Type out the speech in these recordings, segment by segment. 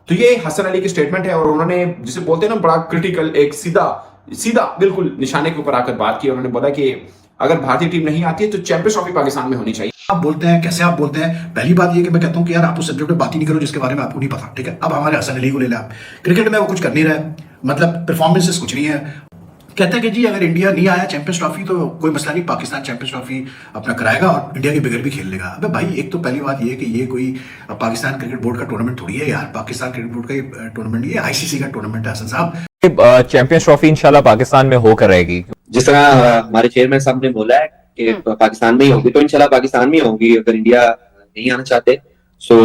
तो ये हसन अली की स्टेटमेंट है और उन्होंने जिसे बोलते हैं ना बड़ा क्रिटिकल, एक सीधा सीधा बिल्कुल निशाने के ऊपर आकर बात की। उन्होंने बोला कि अगर भारतीय टीम नहीं आती है तो चैंपियंस ट्रॉफी पाकिस्तान में होनी चाहिए। आप बोलते हैं, कैसे आप बोलते हैं? पहली बात ये कि मैं कहता हूं कि यार आप उस सब्जेक्ट पे बात ही नहीं करो जिसके बारे में आपको नहीं पता, ठीक है? अब हमारे हसन अली को ले लें आप, क्रिकेट में वो कुछ कर नहीं रहा है, मतलब परफॉर्मेंसेस कुछ नहीं है। कहते हैं कि जी अगर इंडिया नहीं आया चैंपियंस ट्रॉफी तो कोई मसला नहीं, पाकिस्तान चैंपियंस ट्रॉफी अपना कराएगा और इंडिया के बगैर भी खेल लेगा। अबे भाई, एक तो पहली बात ये कि ये कोई पाकिस्तान क्रिकेट बोर्ड का टूर्नामेंट थोड़ी है यार, पाकिस्तान क्रिकेट बोर्ड का टूर्नामेंट, ये आईसीसी का टूर्नामेंट है हसन साहब। चैंपियंस ट्रॉफी इंशाल्लाह पाकिस्तान में होकर रहेगी। जिस तरह हमारे चेयरमैन साहब ने बोला है कि पाकिस्तान में ही होगी, तो इंशाल्लाह पाकिस्तान में ही होगी। अगर इंडिया नहीं आना चाहते सो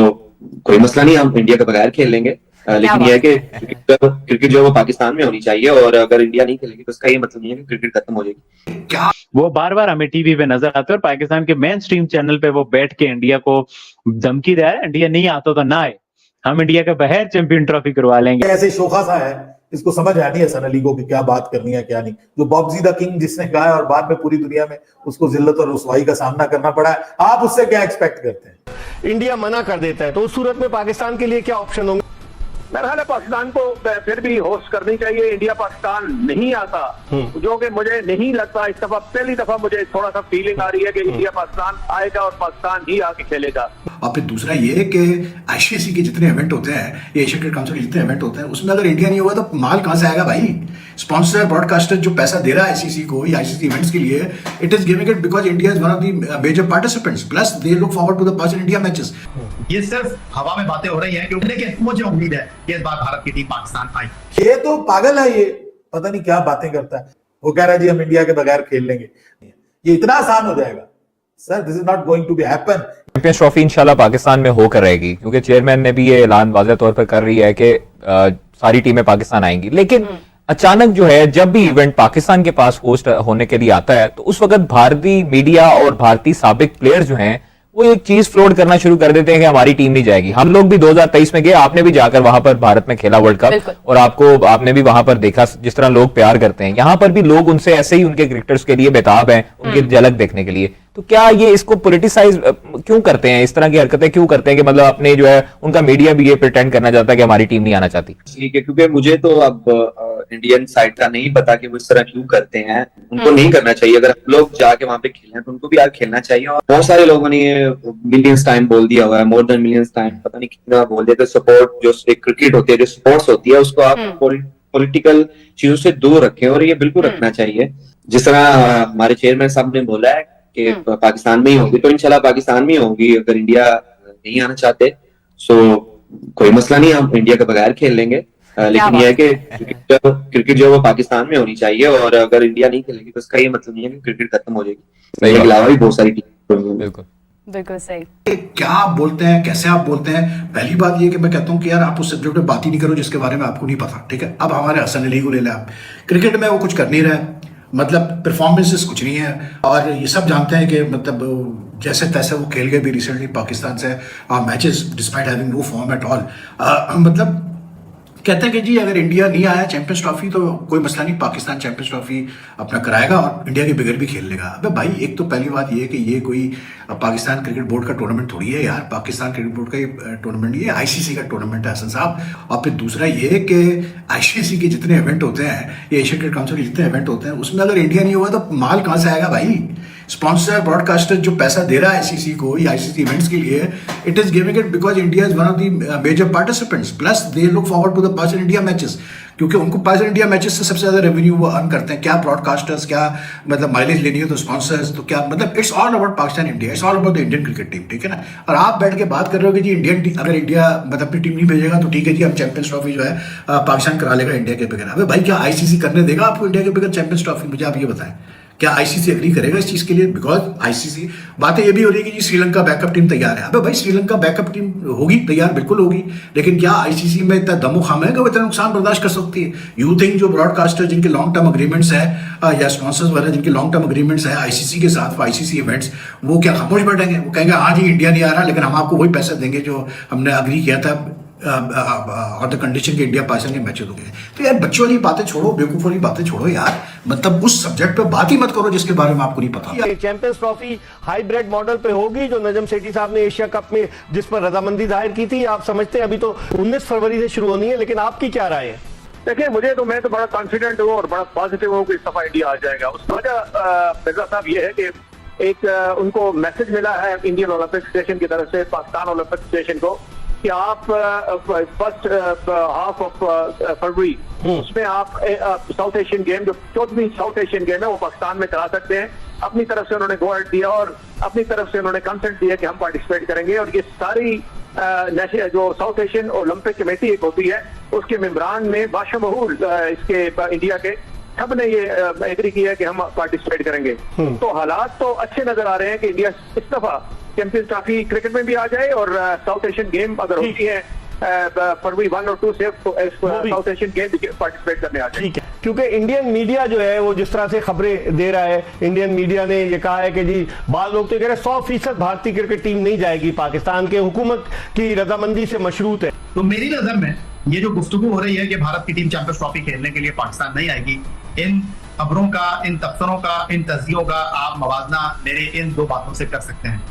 कोई मसला नहीं, हम इंडिया के बगैर खेल लेंगे। लेकिन यह है कि क्रिकेट जो है वो पाकिस्तान में होनी चाहिए, और अगर इंडिया नहीं खेलेगी तो उसका ये मतलब नहीं है कि क्रिकेट खत्म हो जाएगी। क्या वो बार बार हमें टीवी पे नजर आते हैं और पाकिस्तान के मेन स्ट्रीम चैनल पे वो बैठ के इंडिया को धमकी दे रहा है, इंडिया नहीं आता तो ना आए, हम इंडिया के बगैर चैंपियन ट्रॉफी करवा लेंगे। ऐसे शोखा सा है, इसको समझ आनी है हसन अली को कि क्या बात करनी है क्या नहीं। जो बॉब्जी द किंग जिसने कहा है और बाद में पूरी दुनिया में उसको जिल्लत और रुसवाई का सामना करना पड़ा है, आप उससे क्या एक्सपेक्ट करते हैं? इंडिया मना कर देता है तो उस सूरत में पाकिस्तान के लिए क्या ऑप्शन होंगे? मेरा ख्याल है पाकिस्तान को फिर भी होस्ट करनी चाहिए। इंडिया पाकिस्तान नहीं आता, जो कि मुझे नहीं लगता। इस दफा पहली दफा मुझे थोड़ा सा फीलिंग आ रही है कि इंडिया पाकिस्तान आएगा और पाकिस्तान ही आके खेलेगा। और फिर दूसरा ये कि आईसीसी के जितने इवेंट होते हैं, ये एशिया क्रिकेट काउंसिल के जितने इवेंट होते हैं, उसमें अगर इंडिया नहीं होगा तो माल कहां से आएगा भाई? स्पॉन्सर ब्रॉडकास्टर जो पैसा दे रहा है आईसीसी को, आईसीसी इवेंट्स के लिए, it is giving it because India is one of the major participants, plus they look forward to the pass India matches. ये सिर्फ हवा में बातें हो रही हैं क्योंकि मुझे उम्मीद है कि इस बार भारत की टीम पाकिस्तान आई। ये तो पागल है, ये पता नहीं क्या बातें करता है। वो कह रहा है जी हम इंडिया के बगैर खेल लेंगे, ये इतना आसान हो जाएगा sir? This is not going to be happen. Champions trophy इंशाल्लाह पाकिस्तान में होकर रहेगी, क्योंकि चेयरमैन ने भी ये ऐलान वाज़ेह तौर पर कर रही है कि सारी टीमें पाकिस्तान आएंगी। लेकिन अचानक जो है, जब भी इवेंट पाकिस्तान के पास होस्ट होने के लिए आता है तो उस वक्त भारतीय मीडिया और भारतीय साबिक प्लेयर जो हैं वो एक चीज फ्लोट करना शुरू कर देते हैं कि हमारी टीम नहीं जाएगी। हम लोग भी 2023 में गए, आपने भी जाकर वहां पर भारत में खेला वर्ल्ड कप, और आपने भी वहां पर देखा जिस तरह लोग प्यार करते हैं। यहां पर भी लोग उनसे ऐसे ही उनके क्रिकेटर्स के लिए बेताब हैं, उनकी झलक देखने के लिए। तो क्या ये इसको पॉलिटिसाइज क्यों करते हैं, इस तरह की हरकतें क्यों करते हैं कि मतलब अपने जो है उनका मीडिया भी ये प्रिटेंड करना चाहता है कि हमारी टीम नहीं आना चाहती? ठीक है, क्योंकि मुझे तो अब इंडियन साइड का नहीं पता कि वो इस तरह क्यों करते हैं। उनको नहीं करना चाहिए। अगर हम लोग जाके वहां पे खेलें तो उनको भी आगे खेलना चाहिए। और बहुत सारे लोगों ने मिलियंस टाइम बोल दिया हुआ है, मोर देन मिलियंस टाइम, पता नहीं कितना बोल दिया। तो सपोर्ट जो एक क्रिकेट होती है, जो स्पोर्ट्स होती है, उसको आप पॉलिटिकल चीजों से दूर रखें, और ये बिल्कुल रखना चाहिए। जिस तरह हमारे चेयरमैन साहब ने बोला है कि पाकिस्तान में ही होगी, तो इंशाल्लाह पाकिस्तान में ही होगी। अगर इंडिया नहीं आना चाहते सो कोई मसला नहीं, हम इंडिया के बगैर खेल लेंगे। लेकिन यह है कि क्रिकेट जो है वो पाकिस्तान में होनी चाहिए, और अगर इंडिया नहीं खेलेगी तो उसका ये मतलब नहीं है कि क्रिकेट खत्म हो जाएगी। इसके अलावा भी बहुत सारी टीम। बिल्कुल बिल्कुल सही। क्या आप बोलते हैं, कैसे आप बोलते हैं? पहली बात ये कि मैं कहता हूं कि यार आप उस सब्जेक्ट पे बात ही नहीं करो जिसके बारे में आपको नहीं पता, ठीक है? अब हमारे हसन अली को ले लें आप, क्रिकेट में वो कुछ कर नहीं रहा है, मतलब परफॉर्मेंसेस कुछ नहीं है। और ये सब जानते हैं कि मतलब जैसे तैसे वो खेल गए भी रिसेंटली पाकिस्तान से matches despite having no form at all. मतलब कहते हैं कि जी अगर इंडिया नहीं आया चैंपियंस ट्रॉफी तो कोई मसला नहीं, पाकिस्तान चैंपियंस ट्रॉफी अपना कराएगा और इंडिया के बगैर भी खेल लेगा। अबे भाई, एक तो पहली बात ये कि ये कोई पाकिस्तान क्रिकेट बोर्ड का टूर्नामेंट थोड़ी है यार, पाकिस्तान क्रिकेट बोर्ड का ये टूर्नामेंट, ये आईसीसी का टूर्नामेंट है हसन साहब। और फिर दूसरा ये कि आईसीसी के जितने इवेंट होते हैं, ये एशिया क्रिकेट काउंसिल के जितने इवेंट होते हैं, उसमें अगर इंडिया नहीं होगा तो माल कहां से आएगा भाई? स्पॉन्सर ब्रॉडकास्टर जो पैसा दे रहा है आईसीसी को, आईसीसी इवेंट्स के लिए, it is giving it because India is one of the major participants, plus they look forward to the pass India matches, क्योंकि उनको पास इंडिया मैचेस से सबसे ज्यादा रेवेन्यू वो अर्न करते हैं। क्या ब्रॉडकास्टर्स, क्या मतलब माइलेज लेनी है तो स्पॉन्सर्स, तो क्या मतलब it's all about Pakistan India, it's all about the Indian cricket team, ठीक है ना? और आप बैठ के बात कर रहे हो कि जी इंडियन टीम, अगर इंडिया मतलब अपनी टीम नहीं भेजेगा तो ठीक है जी, हम चैंपियंस ट्रॉफी जो है पाकिस्तान करा लेगा इंडिया के बगैर। अबे भाई, क्या आईसीसी करने देगा आपको इंडिया के बगैर चैंपियंस ट्रॉफी? मुझे आप ये बताएं, क्या आईसीसी एग्री करेगा इस चीज के लिए? बिकॉज आईसीसी बातें ये भी हो रही है कि जी श्रीलंका बैकअप टीम तैयार है। अबे भाई, श्रीलंका बैकअप टीम होगी तैयार, बिल्कुल होगी, लेकिन क्या आईसीसी में इतना दमो खाम है कि वो इतना नुकसान बर्दाश्त कर सकती है? यू थिंक जो ब्रॉडकास्टर जिनके लॉन्ग टर्म अग्रीमेंट्स है या स्पॉन्सर्स वगैरह जिनके लॉन्ग टर्म अग्रीमेंट्स है आईसीसी के साथ, आईसीसी इवेंट्स, वो क्या खामोश बैठेंगे? वो कहेंगे हाँ जी इंडिया नहीं आ रहा, लेकिन हम आपको वही पैसा देंगे जो हमने अग्री किया था और द कंडीशन के इंडिया पाकिस्तान के मैचेस हो गए। तो यार बच्चों वाली बातें छोड़ो, बेवकूफ वाली बातें छोड़ो यार, मतलब उस सब्जेक्ट पे बात ही मत करो जिसके बारे में आपको नहीं पता। चैंपियंस ट्रॉफी हाइब्रिड मॉडल पे होगी जो नजम सेठी साहब ने एशिया कप में जिस पर रजामंदी जाहिर की थी, आप समझते हैं अभी तो 19 फरवरी से शुरू होनी है, लेकिन आपकी क्या राय है? देखिए मैं तो बड़ा कॉन्फिडेंट हूँ और बड़ा पॉजिटिव हूँ कि इस दफा इंडिया आ जाएगा। उसकी वजह मिर्जा साहब ये है कि एक उनको मैसेज मिला है इंडियन ओलंपिक स्टेशन की तरफ से पाकिस्तान ओलंपिक स्टेशन को कि आप फर्स्ट हाफ ऑफ फरवरी उसमें आप साउथ एशियन गेम जो 14वीं साउथ एशियन गेम है वो पाकिस्तान में करा सकते हैं। अपनी तरफ से उन्होंने गो अहेड दिया और अपनी तरफ से उन्होंने कंसेंट दिया कि हम पार्टिसिपेट करेंगे। और ये सारी जो साउथ एशियन ओलंपिक कमेटी एक होती है उसके मेंबरान में बाशमूल इसके इंडिया के सब ने ये एग्री किया कि हम पार्टिसिपेट करेंगे। तो हालात तो अच्छे नजर आ रहे हैं कि इंडिया इस दफा चैंपियंस ट्रॉफी क्रिकेट में भी आ जाए और साउथ एशियन गेम अगर होती है फरवरी 1 और 2 से साउथ एशियन गेम पार्टिसिपेट करने आ जाए। ठीक है, क्योंकि इंडियन मीडिया जो है वो जिस तरह से खबरें दे रहा है, इंडियन मीडिया ने ये कहा है कि जी बात लोग तो कह रहे हैं 100% भारतीय क्रिकेट टीम नहीं जाएगी, पाकिस्तान के हुकूमत की रजामंदी से मशरूत है। तो मेरी नजर में ये जो गुफ्तगू हो रही है कि भारत की टीम चैंपियंस ट्रॉफी खेलने के लिए पाकिस्तान नहीं आएगी, इन खबरों का, इन तबसरों का, इन तस्दीकों का आप मवाजना मेरे इन दो बातों से कर सकते हैं।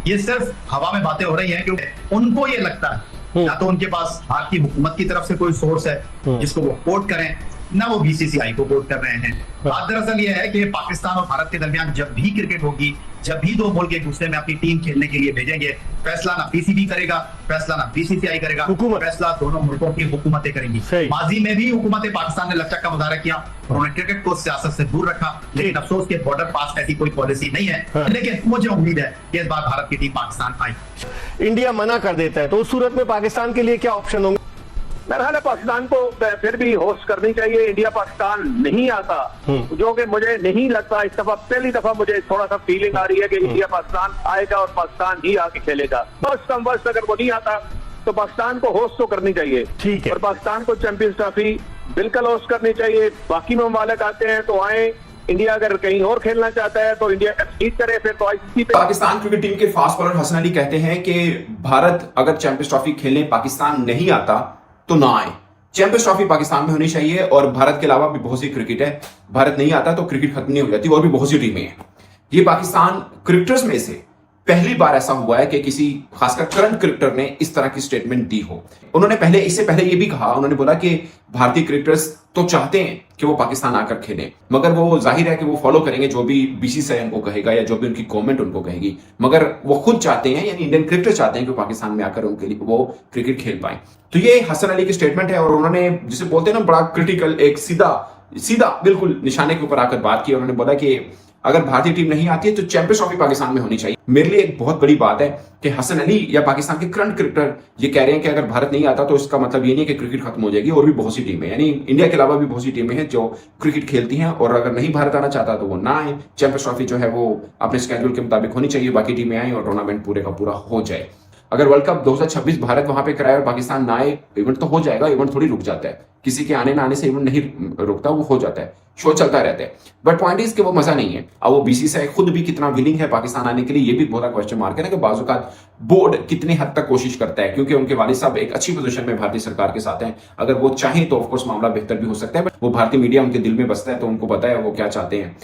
ये सिर्फ हवा में बातें हो रही हैं क्योंकि उनको ये लगता है या तो उनके पास भारतीय हुकूमत की तरफ से कोई सोर्स है जिसको वो कोट करें, ना वो बीसीसीआई को कोट कर रहे हैं। बात दरअसल ये है कि पाकिस्तान और भारत के दरमियान जब भी क्रिकेट होगी, जब भी दो मुल्क एक दूसरे में अपनी टीम खेलने के लिए भेजेंगे, फैसला ना पीसीबी करेगा, फैसला ना बीसीसीआई करेगा, फैसला दोनों मुल्कों की हुकूमतें करेंगी। माजी में भी हुकूमत पाकिस्तान ने लचक का मुजाहरा किया, उन्होंने क्रिकेट को सियासत से दूर रखा, लेकिन अफसोस के बॉर्डर पास ऐसी कोई पॉलिसी नहीं है। लेकिन मुझे उम्मीद है कि इस बार भारत की टीम पाकिस्तान आई। इंडिया मना कर देता है तो उस सूरत में पाकिस्तान के लिए क्या ऑप्शन होंगे? मेरा ख्याल है पाकिस्तान को फिर भी होस्ट करनी चाहिए। इंडिया पाकिस्तान नहीं आता, जो कि मुझे नहीं लगता। इस दफा पहली दफा मुझे थोड़ा सा फीलिंग आ रही है कि इंडिया पाकिस्तान आएगा और पाकिस्तान ही आके खेलेगा। बस कम वर्ष अगर वो नहीं आता तो पाकिस्तान को होस्ट तो करनी चाहिए। ठीक है, और पाकिस्तान को चैंपियंस ट्रॉफी बिल्कुल होस्ट करनी चाहिए। बाकी ममालिक आते हैं तो आए, इंडिया अगर कहीं और खेलना चाहता है तो इंडिया ठीक करे, फिर तो आईसीसी पे। पाकिस्तान क्रिकेट टीम के फास्ट बॉलर हसन अली कहते हैं कि भारत अगर चैंपियंस ट्रॉफी खेलने पाकिस्तान नहीं आता तो ना आए। चैंपियंस ट्रॉफी पाकिस्तान में होनी चाहिए और भारत के अलावा भी बहुत सी क्रिकेट है, भारत नहीं आता तो क्रिकेट खत्म नहीं हो जाती और भी बहुत सी टीमें हैं। ये पाकिस्तान क्रिकेटर्स में से पहली बार ऐसा हुआ है कि किसी खासकर करंट क्रिकेटर ने इस तरह की स्टेटमेंट दी हो। उन्होंने इससे पहले ये भी कहा, उन्होंने बोला कि भारतीय क्रिकेटर्स तो चाहते हैं कि वो पाकिस्तान आकर खेलें, मगर वो जाहिर है कि वो फॉलो करेंगे जो भी बीसीसीआई उनको कहेगा या जो भी उनकी गवर्नमेंट उनको कहेगी, मगर वो खुद चाहते हैं, यानी इंडियन क्रिकेटर चाहते हैं कि पाकिस्तान में आकर उनके लिए वो क्रिकेट खेल पाए। तो ये हसन अली की स्टेटमेंट है और उन्होंने जिसे बोलते हैं ना बड़ा क्रिटिकल, एक सीधा बिल्कुल निशाने के ऊपर आकर बात की। उन्होंने बोला कि अगर भारतीय टीम नहीं आती है तो चैंपियंस ट्रॉफी पाकिस्तान में होनी चाहिए। मेरे लिए एक बहुत बड़ी बात है कि हसन अली या पाकिस्तान के करंट क्रिकेटर ये कह रहे हैं कि अगर भारत नहीं आता तो इसका मतलब ये नहीं कि क्रिकेट खत्म हो जाएगी। और भी बहुत सी टीमें, यानी इंडिया के अलावा भी बहुत सी टीमें हैं जो क्रिकेट खेलती हैं और अगर नहीं भारत आना चाहता तो वो ना आए। चैंपियंस ट्रॉफी जो है वो अपने स्केड्यूल के मुताबिक होनी चाहिए, बाकी टीमें आए और टूर्नामेंट पूरे का पूरा हो जाए। अगर वर्ल्ड कप 2026 भारत वहां पे कराए और पाकिस्तान ना आए, इवेंट तो हो जाएगा, इवेंट थोड़ी रुक जाता है, किसी के आने ना आने से इवेंट नहीं रुकता, वो हो जाता है, शो चलता रहता है। बट पॉइंट इज कि वो मजा नहीं है। अब वो बीसीसीआई खुद भी कितना विलिंग है पाकिस्तान आने के लिए, ये भी बहुत क्वेश्चन मार्क है ना कि बाजुकात बोर्ड कितनी हद तक कोशिश करता है, क्योंकि उनके वालिद साहब एक अच्छी पोजीशन में भारतीय सरकार के साथ हैं। अगर वो चाहें तो ऑफकोर्स मामला बेहतर भी हो सकता है, बट वो भारतीय मीडिया उनके दिल में बसता है तो उनको पता है वो क्या चाहते हैं।